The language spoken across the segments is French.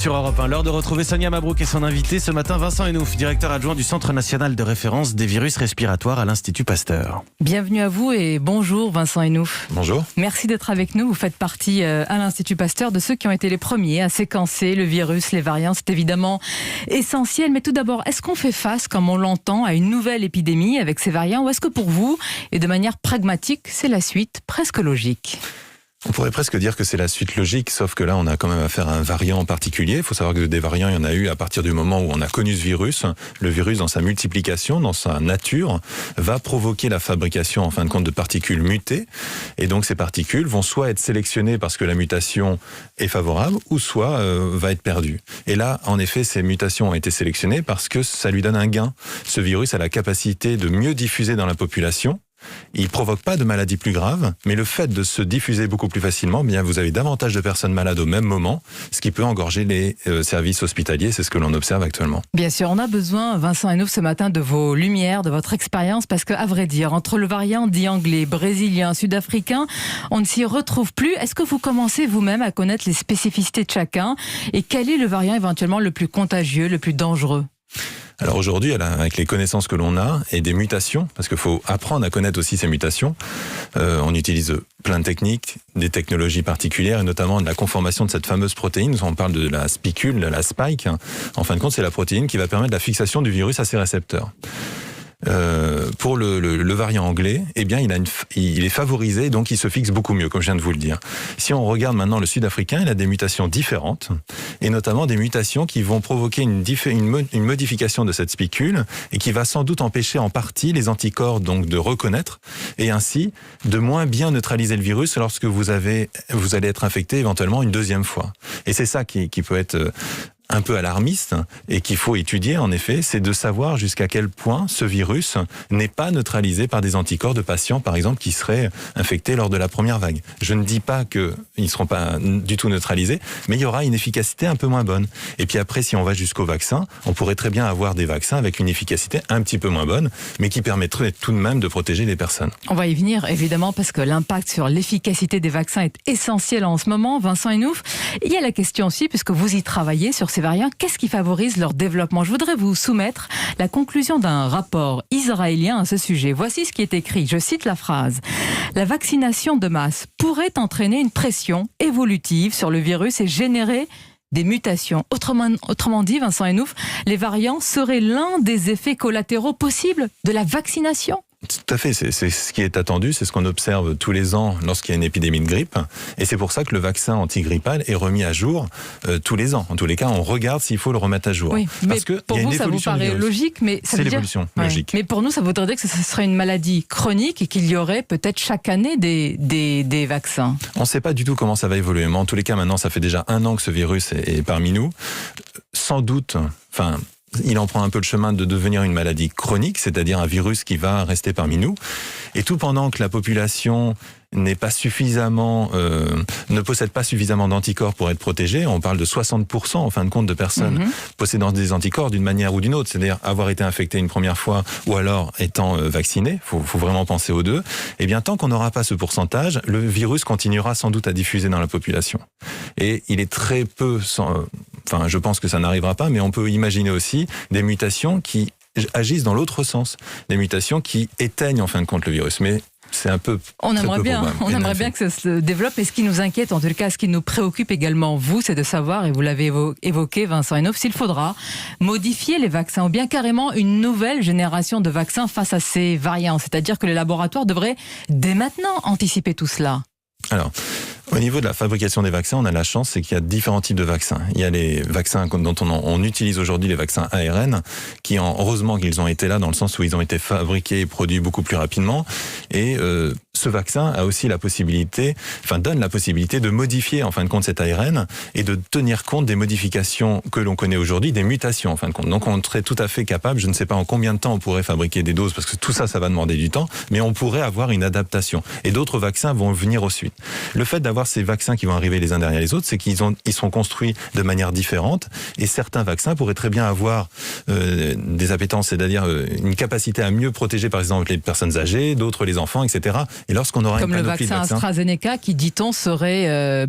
Sur Europe 1, l'heure de retrouver Sonia Mabrouk et son invité ce matin, Vincent Enouf, directeur adjoint du Centre national de référence des virus respiratoires à l'Institut Pasteur. Bienvenue à vous et bonjour Vincent Enouf. Bonjour. Merci d'être avec nous. Vous faites partie à l'Institut Pasteur de ceux qui ont été les premiers à séquencer le virus, les variants. C'est évidemment essentiel. Mais tout d'abord, est-ce qu'on fait face, comme on l'entend, à une nouvelle épidémie avec ces variants, ou est-ce que pour vous, et de manière pragmatique, c'est la suite presque logique ? On pourrait presque dire que c'est la suite logique, sauf que là, on a quand même affaire à un variant en particulier. Il faut savoir que des variants, il y en a eu à partir du moment où on a connu ce virus. Le virus, dans sa multiplication, dans sa nature, va provoquer la fabrication, en fin de compte, de particules mutées. Et donc, ces particules vont soit être sélectionnées parce que la mutation est favorable, ou soit va être perdue. Et là, en effet, ces mutations ont été sélectionnées parce que ça lui donne un gain. Ce virus a la capacité de mieux diffuser dans la population. Il ne provoque pas de maladies plus graves, mais le fait de se diffuser beaucoup plus facilement, bien vous avez davantage de personnes malades au même moment, ce qui peut engorger les services hospitaliers, c'est ce que l'on observe actuellement. Bien sûr, on a besoin, Vincent Enouf, ce matin de vos lumières, de votre expérience, parce qu'à vrai dire, entre le variant dit anglais, brésilien, sud-africain, on ne s'y retrouve plus. Est-ce que vous commencez vous-même à connaître les spécificités de chacun et quel est le variant éventuellement le plus contagieux, le plus dangereux ? Alors aujourd'hui, avec les connaissances que l'on a et des mutations, parce qu'il faut apprendre à connaître aussi ces mutations, on utilise plein de techniques, des technologies particulières et notamment de la conformation de cette fameuse protéine. On parle de la spicule, de la spike. En fin de compte, c'est la protéine qui va permettre la fixation du virus à ses récepteurs. Pour le variant anglais, eh bien, il est favorisé, donc il se fixe beaucoup mieux, comme je viens de vous le dire. Si on regarde maintenant le sud-africain, il a des mutations différentes, et notamment des mutations qui vont provoquer une modification de cette spicule, et qui va sans doute empêcher en partie les anticorps donc de reconnaître, et ainsi de moins bien neutraliser le virus lorsque vous allez être infecté éventuellement une deuxième fois. Et c'est ça qui peut être un peu alarmiste et qu'il faut étudier en effet, c'est de savoir jusqu'à quel point ce virus n'est pas neutralisé par des anticorps de patients, par exemple, qui seraient infectés lors de la première vague. Je ne dis pas qu'ils ne seront pas du tout neutralisés, mais il y aura une efficacité un peu moins bonne. Et puis après, si on va jusqu'au vaccin, on pourrait très bien avoir des vaccins avec une efficacité un petit peu moins bonne, mais qui permettraient tout de même de protéger les personnes. On va y venir, évidemment, parce que l'impact sur l'efficacité des vaccins est essentiel en ce moment. Vincent Enouf, il y a la question aussi, puisque vous y travaillez sur ces variants, qu'est-ce qui favorise leur développement ? Je voudrais vous soumettre la conclusion d'un rapport israélien à ce sujet. Voici ce qui est écrit, je cite la phrase. La vaccination de masse pourrait entraîner une pression évolutive sur le virus et générer des mutations. Autrement dit, Vincent Enouf, les variants seraient l'un des effets collatéraux possibles de la vaccination ? Tout à fait, c'est ce qui est attendu, c'est ce qu'on observe tous les ans lorsqu'il y a une épidémie de grippe, et c'est pour ça que le vaccin antigrippal est remis à jour tous les ans. En tous les cas, on regarde s'il faut le remettre à jour. Oui, mais parce que pour vous, ça vous paraît logique, mais c'est l'évolution logique. Mais pour nous, ça voudrait dire que ce serait une maladie chronique et qu'il y aurait peut-être chaque année des vaccins. On ne sait pas du tout comment ça va évoluer, mais en tous les cas, maintenant, ça fait déjà 1 an que ce virus est parmi nous. Sans doute, il en prend un peu le chemin de devenir une maladie chronique, c'est-à-dire un virus qui va rester parmi nous. Et tout pendant que la population ne possède pas suffisamment d'anticorps pour être protégée. On parle de 60% en fin de compte de personnes possédant des anticorps d'une manière ou d'une autre, c'est-à-dire avoir été infecté une première fois ou alors étant vacciné, faut vraiment penser aux deux. Et bien tant qu'on n'aura pas ce pourcentage, le virus continuera sans doute à diffuser dans la population. Et il est très peu, je pense que ça n'arrivera pas, mais on peut imaginer aussi des mutations qui agissent dans l'autre sens, des mutations qui éteignent en fin de compte le virus. Mais c'est un peu. On aimerait bien que ça se développe. Et ce qui nous inquiète, en tout cas, ce qui nous préoccupe également, vous, c'est de savoir, et vous l'avez évoqué, Vincent Enouf, s'il faudra modifier les vaccins ou bien carrément une nouvelle génération de vaccins face à ces variants. C'est-à-dire que les laboratoires devraient dès maintenant anticiper tout cela. Alors, au niveau de la fabrication des vaccins, on a la chance, c'est qu'il y a différents types de vaccins. Il y a les vaccins dont on utilise aujourd'hui, les vaccins ARN, qui heureusement qu'ils ont été là dans le sens où ils ont été fabriqués et produits beaucoup plus rapidement. Et ce vaccin a aussi donne la possibilité de modifier en fin de compte cet ARN et de tenir compte des modifications que l'on connaît aujourd'hui, des mutations en fin de compte. Donc on serait tout à fait capable, je ne sais pas en combien de temps on pourrait fabriquer des doses, parce que tout ça, ça va demander du temps, mais on pourrait avoir une adaptation. Et d'autres vaccins vont venir ensuite. Le fait d'avoir ces vaccins qui vont arriver les uns derrière les autres, c'est qu'ils sont construits de manière différente, et certains vaccins pourraient très bien avoir des appétences, c'est-à-dire une capacité à mieux protéger par exemple les personnes âgées, d'autres les enfants, etc. Et lorsqu'on aura comme une le panoplie vaccin de vaccins, AstraZeneca qui, dit-on, serait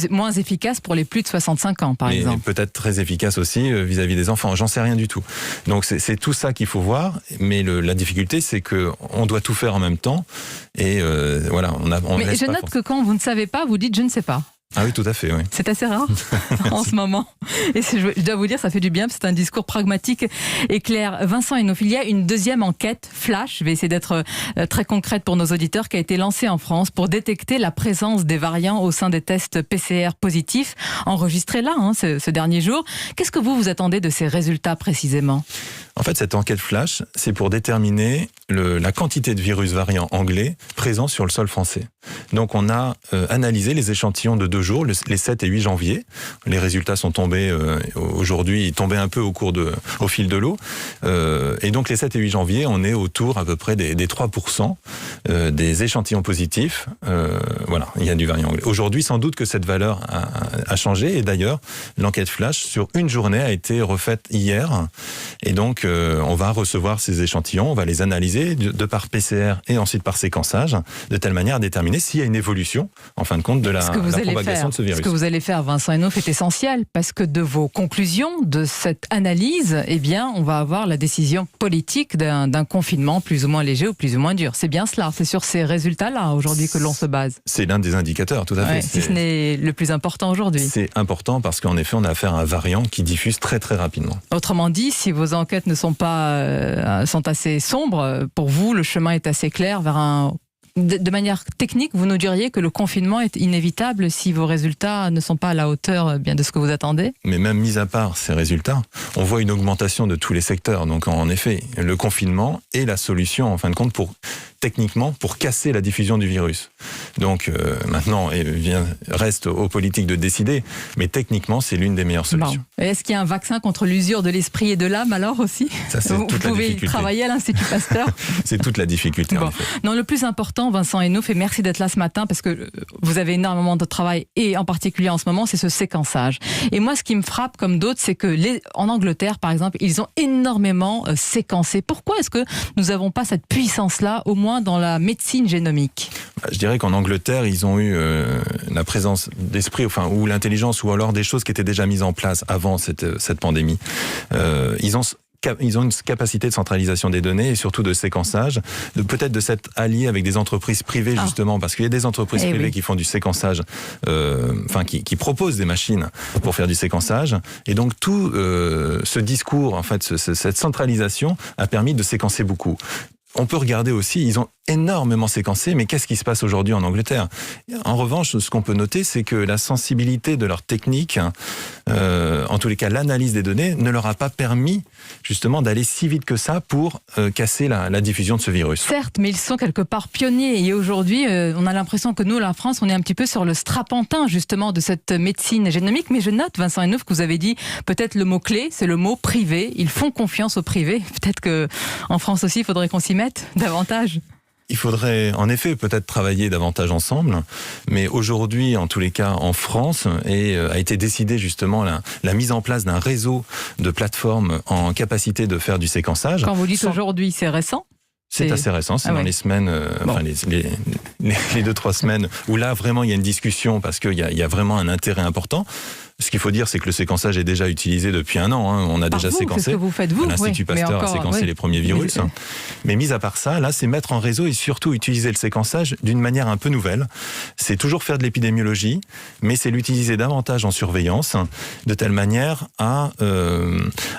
moins efficace pour les plus de 65 ans, par exemple. Peut-être très efficace aussi vis-à-vis des enfants. J'en sais rien du tout. Donc c'est tout ça qu'il faut voir. Mais la difficulté, c'est que on doit tout faire en même temps. Et voilà, mais je note que quand vous ne savez pas, vous dites je ne sais pas. Ah oui, tout à fait, oui. C'est assez rare en ce moment. Et je dois vous dire, ça fait du bien, c'est un discours pragmatique et clair. Vincent Hainaut, il y a une deuxième enquête flash, je vais essayer d'être très concrète pour nos auditeurs, qui a été lancée en France pour détecter la présence des variants au sein des tests PCR positifs, enregistrés là, ce dernier jour. Qu'est-ce que vous attendez de ces résultats précisément ? En fait, cette enquête flash, c'est pour déterminer la quantité de virus variants anglais présents sur le sol français. Donc on a analysé les échantillons de 2 jours, les 7 et 8 janvier. Les résultats sont tombés aujourd'hui, ils tombaient un peu au fil de l'eau. Et donc les 7 et 8 janvier, on est autour à peu près des 3% des échantillons positifs. Voilà, il y a du variant anglais. Aujourd'hui, sans doute que cette valeur a changé. Et d'ailleurs, l'enquête flash sur une journée a été refaite hier. Et donc, on va recevoir ces échantillons, on va les analyser de par PCR et ensuite par séquençage, de telle manière à déterminer s'il y a une évolution, en fin de compte, de la propagation de ce virus. Ce que vous allez faire, Vincent Hainaut, est essentiel, parce que de vos conclusions, de cette analyse, eh bien, on va avoir la décision politique d'un confinement plus ou moins léger ou plus ou moins dur. C'est bien cela, c'est sur ces résultats-là, aujourd'hui, que l'on se base. C'est l'un des indicateurs, tout à fait. Si ce n'est le plus important aujourd'hui. C'est important parce qu'en effet, on a affaire à un variant qui diffuse très très rapidement. Autrement dit, si vos enquêtes ne sont assez sombres, pour vous, le chemin est assez clair vers de manière technique, vous nous diriez que le confinement est inévitable si vos résultats ne sont pas à la hauteur bien de ce que vous attendez ? Mais même mis à part ces résultats, on voit une augmentation de tous les secteurs. Donc en effet, le confinement est la solution, en fin de compte, techniquement, pour casser la diffusion du virus. Donc maintenant, reste aux politiques de décider, mais techniquement, c'est l'une des meilleures solutions. Bon. Est-ce qu'il y a un vaccin contre l'usure de l'esprit et de l'âme alors aussi ? Ça, c'est vous toute la pouvez difficulté. Travailler à l'Institut Pasteur. C'est toute la difficulté, en effet. Non, le plus important, Vincent Hainaut, et merci d'être là ce matin, parce que vous avez énormément de travail, et en particulier en ce moment, c'est ce séquençage. Et moi, ce qui me frappe, comme d'autres, c'est que en Angleterre, par exemple, ils ont énormément séquencé. Pourquoi est-ce que nous n'avons pas cette puissance-là, au moins dans la médecine génomique ? Je dirais qu'en Angleterre, ils ont eu la présence d'esprit, ou l'intelligence, ou alors des choses qui étaient déjà mises en place avant cette pandémie. Ils ont une capacité de centralisation des données et surtout de séquençage, peut-être de s'être alliés avec des entreprises privées justement, parce qu'il y a des entreprises privées qui font du séquençage, qui proposent des machines pour faire du séquençage. Et donc tout ce discours, en fait, cette centralisation a permis de séquencer beaucoup. On peut regarder aussi, ils ont énormément séquencé, mais qu'est-ce qui se passe aujourd'hui en Angleterre ? En revanche, ce qu'on peut noter, c'est que la sensibilité de leur technique, en tous les cas l'analyse des données, ne leur a pas permis justement d'aller si vite que ça pour casser la diffusion de ce virus. Certes, mais ils sont quelque part pionniers, et aujourd'hui, on a l'impression que nous, la France, on est un petit peu sur le strapontin justement de cette médecine génomique, mais je note, Vincent Hainaut, que vous avez dit peut-être le mot-clé, c'est le mot privé. Ils font confiance au privé. Peut-être qu'en France aussi, il faudrait qu'on s'y mette davantage. Il faudrait en effet peut-être travailler davantage ensemble, mais aujourd'hui, en tous les cas en France, a été décidé justement la mise en place d'un réseau de plateformes en capacité de faire du séquençage. Quand vous dites aujourd'hui, c'est récent ? C'est assez récent, c'est dans les semaines, les 2-3 semaines où là vraiment il y a une discussion parce qu'il y a vraiment un intérêt important. Ce qu'il faut dire, c'est que le séquençage est déjà utilisé depuis 1 an. On a déjà séquencé. C'est ce que vous faites, vous. L'Institut Pasteur a séquencé les premiers virus. Mais mis à part ça, là, c'est mettre en réseau et surtout utiliser le séquençage d'une manière un peu nouvelle. C'est toujours faire de l'épidémiologie, mais c'est l'utiliser davantage en surveillance, de telle manière à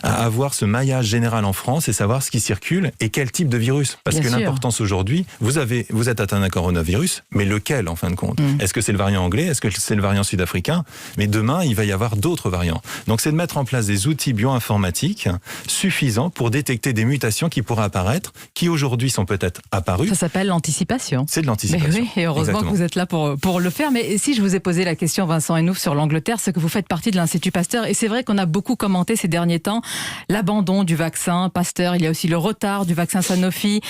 avoir ce maillage général en France et savoir ce qui circule et quel type de virus. Parce que l'importance aujourd'hui, vous êtes atteint d'un coronavirus, mais lequel en fin de compte ? Est-ce que c'est le variant anglais ? Est-ce que c'est le variant sud-africain ? Mais demain, il va y avoir d'autres variants. Donc c'est de mettre en place des outils bioinformatiques suffisants pour détecter des mutations qui pourraient apparaître, qui aujourd'hui sont peut-être apparues. Ça s'appelle l'anticipation. C'est de l'anticipation. Mais oui, et heureusement que vous êtes là pour le faire. Mais si je vous ai posé la question, Vincent Hainaut, sur l'Angleterre, c'est que vous faites partie de l'Institut Pasteur. Et c'est vrai qu'on a beaucoup commenté ces derniers temps l'abandon du vaccin Pasteur. Il y a aussi le retard du vaccin Sanofi.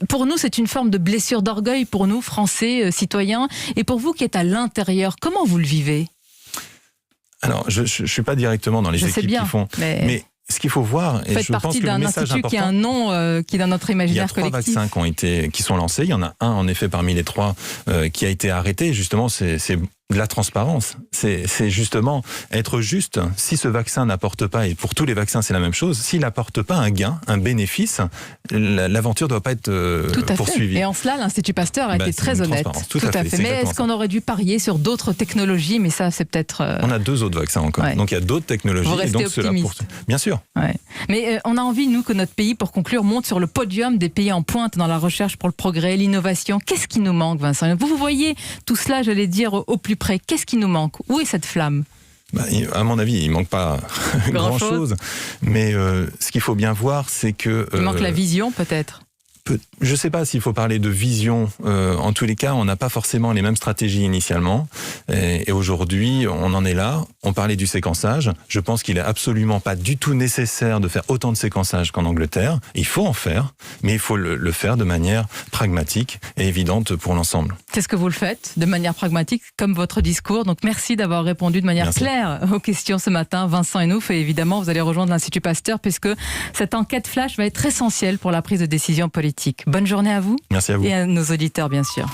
Pour nous, c'est une forme de blessure d'orgueil pour nous, Français, citoyens. Et pour vous qui êtes à l'intérieur, comment vous le vivez ? Alors, je ne suis pas directement dans les équipes qui font, mais ce qu'il faut voir, et je pense que le message important, qui a un nom qui est dans notre imaginaire collectif. Il y a 3 vaccins qui sont lancés. Il y en a un, en effet, parmi les 3 qui a été arrêté. Justement, c'est de la transparence. C'est justement être juste. Si ce vaccin n'apporte pas, et pour tous les vaccins c'est la même chose, s'il n'apporte pas un gain, un bénéfice, l'aventure ne doit pas être poursuivie. Et en cela, l'Institut Pasteur a été très honnête. Tout à fait. Mais est-ce qu'on aurait dû parier sur d'autres technologies? Mais ça, c'est peut-être... On a 2 autres vaccins encore. Ouais. Donc il y a d'autres technologies. Vous restez optimiste. Bien sûr. Ouais. Mais on a envie, nous, que notre pays, pour conclure, monte sur le podium des pays en pointe dans la recherche pour le progrès, l'innovation. Qu'est-ce qui nous manque, Vincent? Vous voyez tout cela, j'allais dire, au plus près. Qu'est-ce qui nous manque? Où est cette flamme? À mon avis, il ne manque pas grand-chose. Mais ce qu'il faut bien voir, c'est que... Il manque la vision, peut-être. Je ne sais pas s'il faut parler de vision. En tous les cas, on n'a pas forcément les mêmes stratégies initialement. Et aujourd'hui, on en est là. On parlait du séquençage. Je pense qu'il n'est absolument pas du tout nécessaire de faire autant de séquençage qu'en Angleterre. Il faut en faire, mais il faut le faire de manière pragmatique et évidente pour l'ensemble. C'est ce que vous le faites, de manière pragmatique, comme votre discours. Donc merci d'avoir répondu de manière claire aux questions ce matin, Vincent Enouf. Et évidemment, vous allez rejoindre l'Institut Pasteur, puisque cette enquête flash va être essentielle pour la prise de décision politique. Bonne journée à vous. Merci à vous. Et à nos auditeurs, bien sûr.